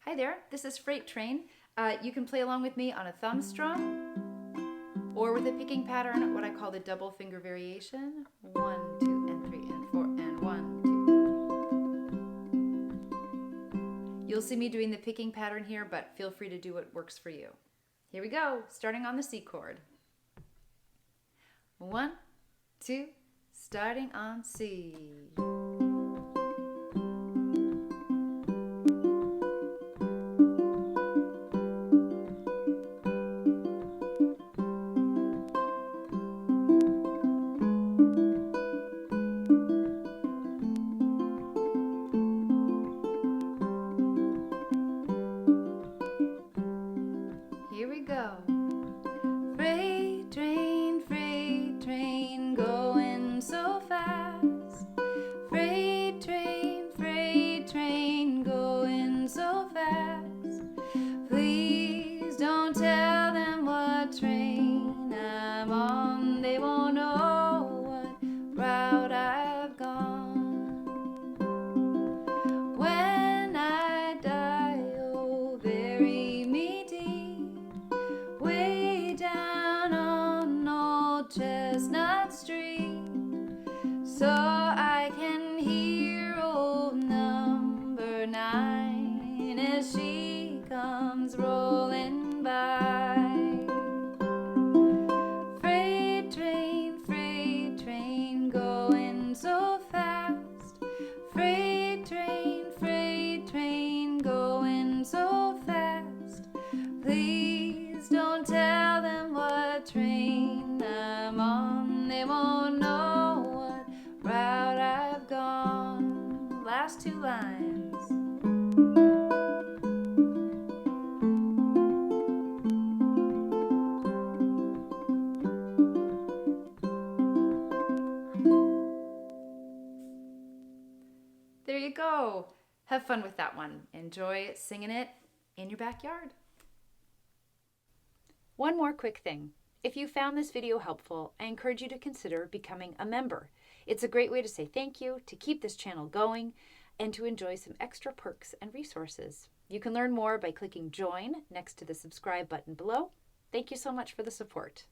Hi there, this is Freight Train. You can play along with me on a thumb strum or with a picking pattern, what I call the double finger variation. 1, 2, and 3, and 4, and 1, 2. You'll see me doing the picking pattern here, but feel free to do what works for you. Here we go, starting on the C chord. 1, 2, starting on C. Here we go. Freight train, going so fast. Freight train, going so fast. Please don't tell them what train I'm on. They won't know what route I've gone. When I die, oh, bury me deep, way down on Old Chestnut Street, so I can hear old number 9 as she comes rolling by. Freight train, going so fast. Freight train, going so fast. Please don't tell them what train I'm on. They won't know what route I've gone. Last 2 lines. There you go. Have fun with that one. Enjoy singing it in your backyard. One more quick thing. If you found this video helpful, I encourage you to consider becoming a member. It's a great way to say thank you, to keep this channel going, and to enjoy some extra perks and resources. You can learn more by clicking join next to the subscribe button below. Thank you so much for the support.